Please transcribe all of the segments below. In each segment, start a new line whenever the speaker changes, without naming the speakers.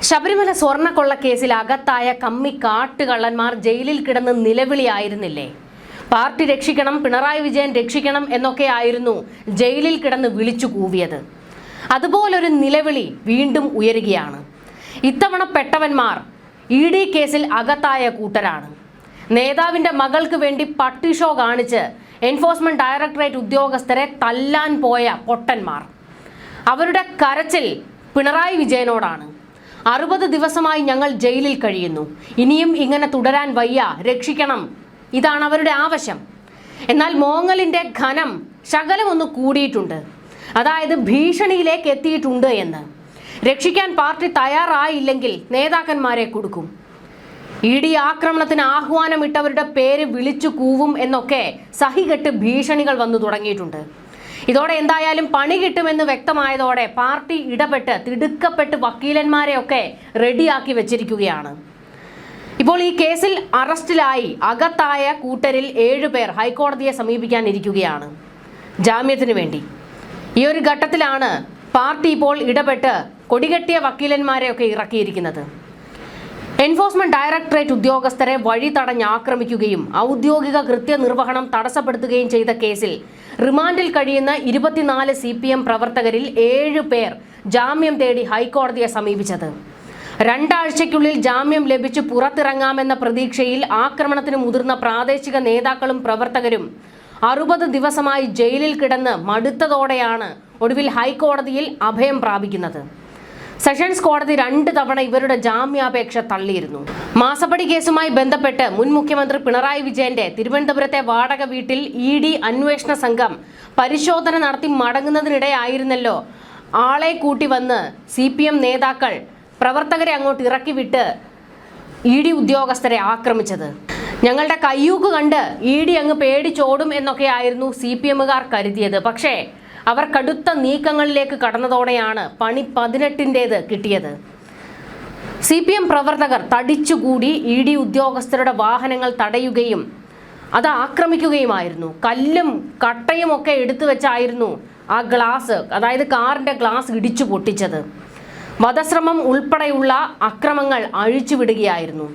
ശബരിമല സ്വർണ്ണക്കൊള്ളക്കേസിൽ അകത്തായ കമ്മി കാട്ടുകള്ളന്മാർ ജയിലിൽ കിടന്ന് നിലവിളിയായിരുന്നില്ലേ? പാർട്ടി രക്ഷിക്കണം, പിണറായി വിജയൻ രക്ഷിക്കണം എന്നൊക്കെ ആയിരുന്നു ജയിലിൽ കിടന്ന് വിളിച്ചു കൂവിയത്. അതുപോലൊരു നിലവിളി വീണ്ടും ഉയരുകയാണ്. ഇത്തവണ പെട്ടവന്മാർ ED കേസിൽ അകത്തായ കൂട്ടരാണ്. നേതാവിന്റെ മകൾക്ക് വേണ്ടി പട്ടി ഷോ കാണിച്ച് എൻഫോഴ്സ്മെന്റ് ഡയറക്ടറേറ്റ് ഉദ്യോഗസ്ഥരെ തല്ലാൻ പോയ പൊട്ടന്മാർ. അവരുടെ കരച്ചിൽ പിണറായി വിജയനോടാണ്. 60 ദിവസമായി ഞങ്ങൾ ജയിലിൽ കഴിയുന്നു, ഇനിയും ഇങ്ങനെ തുടരാൻ വയ്യ, രക്ഷിക്കണം, ഇതാണ് അവരുടെ ആവശ്യം. എന്നാൽ മോങ്ങലിന്റെ ഘനം ശകലം ഒന്ന് കൂടിയിട്ടുണ്ട്. അതായത് ഭീഷണിയിലേക്ക് എത്തിയിട്ടുണ്ട് എന്ന്. രക്ഷിക്കാൻ പാർട്ടി തയ്യാറായില്ലെങ്കിൽ നേതാക്കന്മാരെ കൊടുക്കും. ED ആക്രമണത്തിന് ആഹ്വാനമിട്ടവരുടെ പേര് വിളിച്ചു കൂവും എന്നൊക്കെ സഹികെട്ട് ഭീഷണികൾ വന്നു തുടങ്ങിയിട്ടുണ്ട്. ഇതോടെ എന്തായാലും പണി കിട്ടുമെന്ന് വ്യക്തമായതോടെ പാർട്ടി ഇടപെട്ട് തിടുക്കപ്പെട്ട് വക്കീലന്മാരെയൊക്കെ റെഡിയാക്കി വെച്ചിരിക്കുകയാണ്. ഇപ്പോൾ ഈ കേസിൽ അറസ്റ്റിലായി അകത്തായ കൂട്ടരിൽ 7 പേർ ഹൈക്കോടതിയെ സമീപിക്കാനിരിക്കുകയാണ് ജാമ്യത്തിന് വേണ്ടി. ഈ ഒരു ഘട്ടത്തിലാണ് പാർട്ടി ഇപ്പോൾ ഇടപെട്ട് കൊടികെട്ടിയ വക്കീലന്മാരെയൊക്കെ ഇറക്കിയിരിക്കുന്നത്. എൻഫോഴ്സ്മെന്റ് ഡയറക്ടറേറ്റ് ഉദ്യോഗസ്ഥരെ വഴി തടഞ്ഞ് ആക്രമിക്കുകയും ഔദ്യോഗിക കൃത്യനിർവഹണം തടസ്സപ്പെടുത്തുകയും ചെയ്ത കേസിൽ റിമാൻഡിൽ കഴിയുന്ന 24 CPM പ്രവർത്തകരിൽ 7 പേർ ജാമ്യം തേടി ഹൈക്കോടതിയെ സമീപിച്ചത്. 2 ആഴ്ചയ്ക്കുള്ളിൽ ജാമ്യം ലഭിച്ച് പുറത്തിറങ്ങാമെന്ന പ്രതീക്ഷയിൽ ആക്രമണത്തിന് മുതിർന്ന പ്രാദേശിക നേതാക്കളും പ്രവർത്തകരും 60 ദിവസമായി ജയിലിൽ കിടന്ന് മടുത്തതോടെയാണ് ഒടുവിൽ ഹൈക്കോടതിയിൽ അഭയം പ്രാപിക്കുന്നത്. സെഷൻസ് കോടതി 2 തവണ ഇവരുടെ ജാമ്യാപേക്ഷ തള്ളിയിരുന്നു. മാസപ്പടി കേസുമായി ബന്ധപ്പെട്ട് മുൻ മുഖ്യമന്ത്രി പിണറായി വിജയന്റെ തിരുവനന്തപുരത്തെ വാടക വീട്ടിൽ ED അന്വേഷണ സംഘം പരിശോധന നടത്തി മടങ്ങുന്നതിനിടെയായിരുന്നല്ലോ ആളെ കൂട്ടി വന്ന് CPM നേതാക്കൾ പ്രവർത്തകരെ അങ്ങോട്ട് ഇറക്കി വിട്ട് ED ഉദ്യോഗസ്ഥരെ ആക്രമിച്ചത്. ഞങ്ങളുടെ കയ്യൂക്ക് കണ്ട് ED അങ്ങ് പേടിച്ചോടും എന്നൊക്കെയായിരുന്നു CPMകാർ കരുതിയത്. പക്ഷേ അവർ കടുത്ത നീക്കങ്ങളിലേക്ക് കടന്നതോടെയാണ് പണി 18ന്റേത് കിട്ടിയത്. CPM പ്രവർത്തകർ തടിച്ചുകൂടി ED ഉദ്യോഗസ്ഥരുടെ വാഹനങ്ങൾ തടയുകയും അത് ആക്രമിക്കുകയുമായിരുന്നു. കല്ലും കട്ടയും ഒക്കെ എടുത്തു വെച്ചായിരുന്നു ആ ഗ്ലാസ്, അതായത് കാറിന്റെ ഗ്ലാസ് ഇടിച്ചു പൊട്ടിച്ചത്. വധശ്രമം ഉൾപ്പെടെയുള്ള അക്രമങ്ങൾ അഴിച്ചുവിടുകയായിരുന്നു.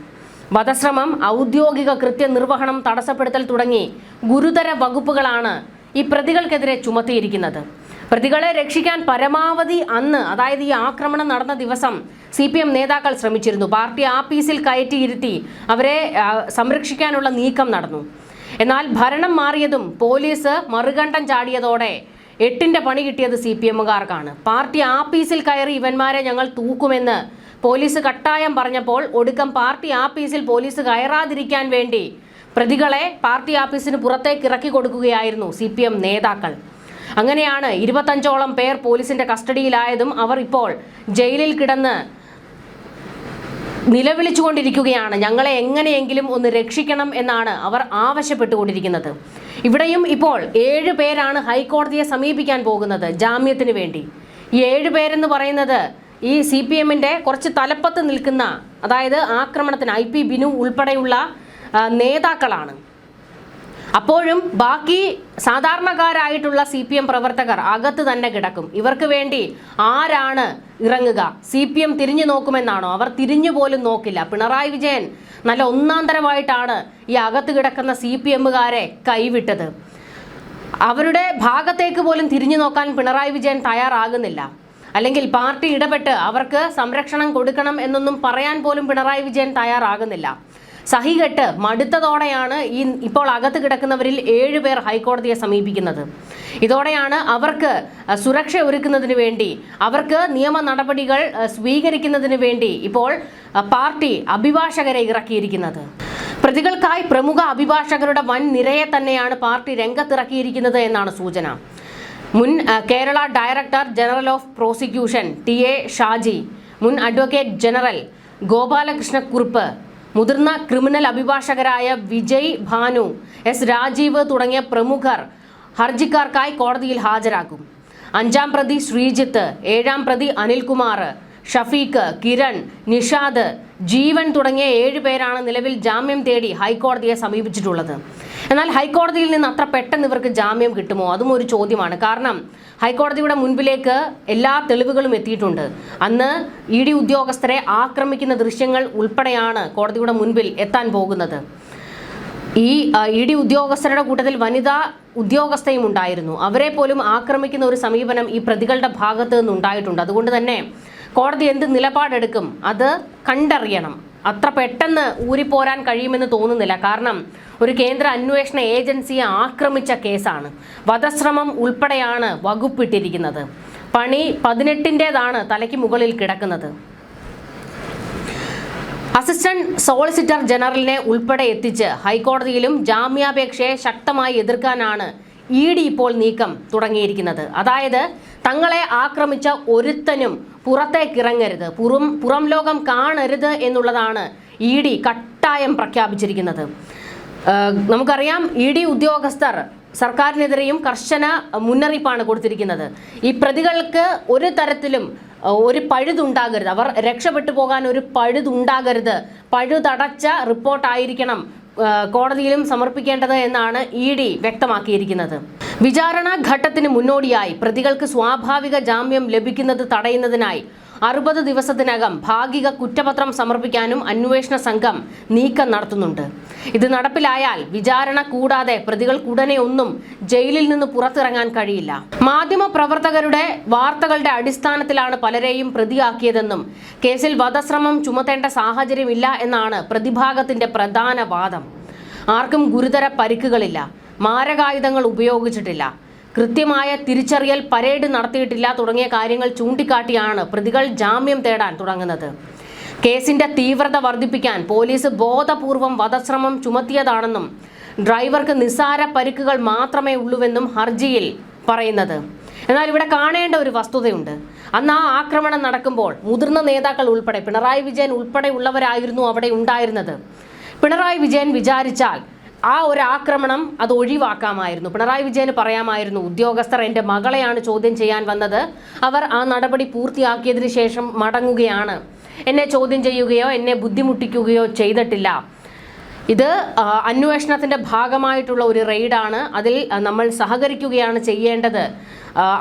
വധശ്രമം, ഔദ്യോഗിക കൃത്യനിർവഹണം തടസ്സപ്പെടുത്തൽ തുടങ്ങി ഗുരുതര വകുപ്പുകളാണ് ഈ പ്രതികൾക്കെതിരെ ചുമത്തിയിരിക്കുന്നത്. പ്രതികളെ രക്ഷിക്കാൻ പരമാവധി അന്ന്, അതായത് ഈ ആക്രമണം നടന്ന ദിവസം CPM നേതാക്കൾ ശ്രമിച്ചിരുന്നു. പാർട്ടി ആപ്പീസിൽ കയറ്റിയിരുത്തി അവരെ സംരക്ഷിക്കാനുള്ള നീക്കം നടന്നു. എന്നാൽ ഭരണം മാറിയതും പോലീസ് മറുകണ്ഠം ചാടിയതോടെ 8ന്റെ പണി കിട്ടിയത് CPMകാർക്കാണ്. പാർട്ടി ആപ്പീസിൽ കയറി ഇവന്മാരെ ഞങ്ങൾ തൂക്കുമെന്ന് പോലീസ് കട്ടായം പറഞ്ഞപ്പോൾ ഒടുക്കം പാർട്ടി ആപ്പീസിൽ പോലീസ് കയറാതിരിക്കാൻ വേണ്ടി പ്രതികളെ പാർട്ടി ആഫീസിന് പുറത്തേക്ക് ഇറക്കി കൊടുക്കുകയായിരുന്നു CPM നേതാക്കൾ. അങ്ങനെയാണ് 25ഓളം പേർ പോലീസിന്റെ കസ്റ്റഡിയിലായതും അവർ ഇപ്പോൾ ജയിലിൽ കിടന്ന് നിലവിളിച്ചുകൊണ്ടിരിക്കുകയാണ്. ഞങ്ങളെ എങ്ങനെയെങ്കിലും ഒന്ന് രക്ഷിക്കണം എന്നാണ് അവർ ആവശ്യപ്പെട്ടുകൊണ്ടിരിക്കുന്നത്. ഇവിടെയും ഇപ്പോൾ 7 പേരാണ് ഹൈക്കോടതിയെ സമീപിക്കാൻ പോകുന്നത് ജാമ്യത്തിന് വേണ്ടി. ഈ 7 പേരെന്ന് പറയുന്നത് ഈ CPMന്റെ കുറച്ച് തലപ്പത്ത് നിൽക്കുന്ന, അതായത് ആക്രമണത്തിന് IP ബിനു ഉൾപ്പെടെയുള്ള നേതാക്കളാണ്. അപ്പോഴും ബാക്കി സാധാരണക്കാരായിട്ടുള്ള CPM പ്രവർത്തകർ അകത്ത് തന്നെ കിടക്കും. ഇവർക്ക് വേണ്ടി ആരാണ് ഇറങ്ങുക? CPM തിരിഞ്ഞു നോക്കുമെന്നാണോ? അവർ തിരിഞ്ഞു പോലും നോക്കില്ല. പിണറായി വിജയൻ നല്ല ഒന്നാന്തരമായിട്ടാണ് ഈ അകത്ത് കിടക്കുന്ന CPMകാരെ കൈവിട്ടത്. അവരുടെ ഭാഗത്തേക്ക് പോലും തിരിഞ്ഞു നോക്കാൻ പിണറായി വിജയൻ തയ്യാറാകുന്നില്ല. അല്ലെങ്കിൽ പാർട്ടി ഇടപെട്ട് അവർക്ക് സംരക്ഷണം കൊടുക്കണം എന്നൊന്നും പറയാൻ പോലും പിണറായി വിജയൻ തയ്യാറാകുന്നില്ല. സഹികെട്ട് മടുത്തതോടെയാണ് ഇപ്പോൾ അകത്ത് കിടക്കുന്നവരിൽ 7 പേർ ഹൈക്കോടതിയെ സമീപിക്കുന്നത്. ഇതോടെയാണ് അവർക്ക് സുരക്ഷ ഒരുക്കുന്നതിന് വേണ്ടി, അവർക്ക് നിയമ നടപടികൾ സ്വീകരിക്കുന്നതിന് വേണ്ടി ഇപ്പോൾ പാർട്ടി അഭിഭാഷകരെ ഇറക്കിയിരിക്കുന്നത്. പ്രതികൾക്കായി പ്രമുഖ അഭിഭാഷകരുടെ വൻ നിരയെ തന്നെയാണ് പാർട്ടി രംഗത്തിറക്കിയിരിക്കുന്നത് എന്നാണ് സൂചന. മുൻ Kerala director general of prosecution TA Shaji, മുൻ അഡ്വക്കേറ്റ് ജനറൽ ഗോപാലകൃഷ്ണക്കുറുപ്പ്, മുതിർന്ന ക്രിമിനൽ അഭിഭാഷകരായ വിജയ് ഭാനു, S രാജീവ് തുടങ്ങിയ പ്രമുഖർ ഹർജിക്കാർക്കായി കോടതിയിൽ ഹാജരാകും. 5ാം പ്രതി ശ്രീജിത്ത്, 7ാം പ്രതി അനിൽകുമാർ, ഷഫീഖ്, കിരൺ, നിഷാദ്, ജീവൻ തുടങ്ങിയ 7 പേരാണ് നിലവിൽ ജാമ്യം തേടി ഹൈക്കോടതിയെ സമീപിച്ചിട്ടുള്ളത്. എന്നാൽ ഹൈക്കോടതിയിൽ നിന്ന് അത്ര പെട്ടെന്ന് ഇവർക്ക് ജാമ്യം കിട്ടുമോ? അതും ഒരു ചോദ്യമാണ്. കാരണം ഹൈക്കോടതിയുടെ മുൻപിലേക്ക് എല്ലാ തെളിവുകളും എത്തിയിട്ടുണ്ട്. അന്ന് ED ഉദ്യോഗസ്ഥരെ ആക്രമിക്കുന്ന ദൃശ്യങ്ങൾ ഉൾപ്പെടെയാണ് കോടതിയുടെ മുൻപിൽ എത്താൻ പോകുന്നത്. ഈ ED ഉദ്യോഗസ്ഥരുടെ കൂട്ടത്തിൽ വനിതാ ഉദ്യോഗസ്ഥയും ഉണ്ടായിരുന്നു. അവരെ പോലും ആക്രമിക്കുന്ന ഒരു സമീപനം ഈ പ്രതികളുടെ ഭാഗത്ത് നിന്നുണ്ടായിട്ടുണ്ട്. അതുകൊണ്ട് തന്നെ കോടതി എന്ത് നിലപാടെടുക്കും അത് കണ്ടറിയണം. അത്ര പെട്ടെന്ന് ഊരിപ്പോരാൻ കഴിയുമെന്ന് തോന്നുന്നില്ല. കാരണം ഒരു കേന്ദ്ര അന്വേഷണ ഏജൻസിയെ ആക്രമിച്ച കേസാണ്. വധശ്രമം ഉൾപ്പെടെയാണ് വകുപ്പിട്ടിരിക്കുന്നത്. പണി 18-ന്റേതാണ് തലയ്ക്ക് മുകളിൽ കിടക്കുന്നത്. അസിസ്റ്റന്റ് സോളിസിറ്റർ ജനറലിനെ ഉൾപ്പെടെ എത്തിച്ച് ഹൈക്കോടതിയിലും ജാമ്യാപേക്ഷയെ ശക്തമായി എതിർക്കാനാണ് ED ഇപ്പോൾ നീക്കം തുടങ്ങിയിരിക്കുന്നത്. അതായത് തങ്ങളെ ആക്രമിച്ച ഒരുത്തനും പുറത്തേക്കിറങ്ങരുത്, പുറം ലോകം കാണരുത് എന്നുള്ളതാണ് ED കട്ടായം പ്രഖ്യാപിച്ചിരിക്കുന്നത്. നമുക്കറിയാം ED ഉദ്യോഗസ്ഥർ സർക്കാരിനെതിരെയും കർശന മുന്നറിയിപ്പാണ് കൊടുത്തിരിക്കുന്നത്. ഈ പ്രതികൾക്ക് ഒരു തരത്തിലും ഒരു പഴുതുണ്ടാകരുത്, അവർ രക്ഷപ്പെട്ടു പോകാൻ ഒരു പഴുതുണ്ടാകരുത്, പഴുതടച്ച റിപ്പോർട്ടായിരിക്കണം കോടതിയിലും സമർപ്പിക്കേണ്ടത് എന്നാണ് ED വ്യക്തമാക്കിയിരിക്കുന്നത്. വിചാരണ ഘട്ടത്തിന് മുന്നോടിയായി പ്രതികൾക്ക് സ്വാഭാവിക ജാമ്യം ലഭിക്കുന്നത് തടയുന്നതിനായി 60 ദിവസത്തിനകം ഭാഗിക കുറ്റപത്രം സമർപ്പിക്കാനും അന്വേഷണ സംഘം നീക്കം നടത്തുന്നുണ്ട്. ഇത് നടപ്പിലായാൽ വിചാരണ കൂടാതെ പ്രതികൾക്കുടനെ ഒന്നും ജയിലിൽ നിന്ന് പുറത്തിറങ്ങാൻ കഴിയില്ല. മാധ്യമ പ്രവർത്തകരുടെ വാർത്തകളുടെ അടിസ്ഥാനത്തിലാണ് പലരെയും പ്രതിയാക്കിയതെന്നും കേസിൽ വധശ്രമം ചുമത്തേണ്ട സാഹചര്യമില്ല എന്നാണ് പ്രതിഭാഗത്തിന്റെ പ്രധാന വാദം. ആർക്കും ഗുരുതര പരിക്കുകളില്ല, മാരകായുധങ്ങൾ ഉപയോഗിച്ചിട്ടില്ല, കൃത്യമായ തിരിച്ചറിയൽ പരേഡ് നടത്തിയിട്ടില്ല തുടങ്ങിയ കാര്യങ്ങൾ ചൂണ്ടിക്കാട്ടിയാണ് പ്രതികൾ ജാമ്യം തേടാൻ തുടങ്ങുന്നത്. കേസിന്റെ തീവ്രത വർദ്ധിപ്പിക്കാൻ പോലീസ് ബോധപൂർവം വധശ്രമം ചുമത്തിയതാണെന്നും ഡ്രൈവർക്ക് നിസ്സാര പരിക്കുകൾ മാത്രമേ ഉള്ളൂവെന്നും ഹർജിയിൽ പറയുന്നത്. എന്നാൽ ഇവിടെ കാണേണ്ട ഒരു വസ്തുതയുണ്ട്. അന്ന് ആ ആക്രമണം നടക്കുമ്പോൾ മുതിർന്ന നേതാക്കൾ ഉൾപ്പെടെ പിണറായി വിജയൻ ഉൾപ്പെടെയുള്ളവരായിരുന്നു അവിടെ ഉണ്ടായിരുന്നത്. പിണറായി വിജയൻ വിചാരിച്ചാൽ ആ ഒരു ആക്രമണം അത് ഒഴിവാക്കാമായിരുന്നു. പിണറായി വിജയന് പറയാമായിരുന്നു, ഉദ്യോഗസ്ഥർ എൻ്റെ മകളെയാണ് ചോദ്യം ചെയ്യാൻ വന്നത്, അവർ ആ നടപടി പൂർത്തിയാക്കിയതിനു ശേഷം മടങ്ങുകയാണ്, എന്നെ ചോദ്യം ചെയ്യുകയോ എന്നെ ബുദ്ധിമുട്ടിക്കുകയോ ചെയ്തിട്ടില്ല. ഇത് അന്വേഷണത്തിന്റെ ഭാഗമായിട്ടുള്ള ഒരു റെയ്ഡാണ്, അതിൽ നമ്മൾ സഹകരിക്കുകയാണ് ചെയ്യേണ്ടത്,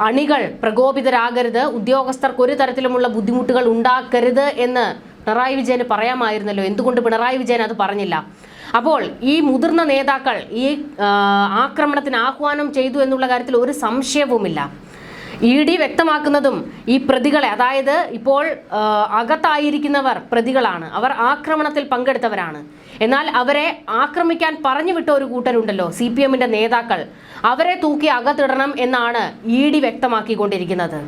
അണികൾ പ്രകോപിതരാകരുത്, ഉദ്യോഗസ്ഥർക്ക് ഒരു തരത്തിലുമുള്ള ബുദ്ധിമുട്ടുകൾ ഉണ്ടാക്കരുത് എന്ന് പിണറായി വിജയന് പറയാമായിരുന്നല്ലോ. എന്തുകൊണ്ട് പിണറായി വിജയൻ അത് പറഞ്ഞില്ല? അപ്പോൾ ഈ മുതിർന്ന നേതാക്കൾ ഈ ആക്രമണത്തിന് ആഹ്വാനം ചെയ്തു എന്നുള്ള കാര്യത്തിൽ ഒരു സംശയവുമില്ല. ED വ്യക്തമാക്കുന്നതും ഈ പ്രതികളെ, അതായത് ഇപ്പോൾ അകത്തായിരിക്കുന്നവർ പ്രതികളാണ്, അവർ ആക്രമണത്തിൽ പങ്കെടുത്തവരാണ്. എന്നാൽ അവരെ ആക്രമിക്കാൻ പറഞ്ഞു വിട്ട ഒരു കൂട്ടരുണ്ടല്ലോ, CPM-ന്റെ നേതാക്കൾ, അവരെ തൂക്കി അകത്തിടണം എന്നാണ് ED വ്യക്തമാക്കിക്കൊണ്ടിരിക്കുന്നത്.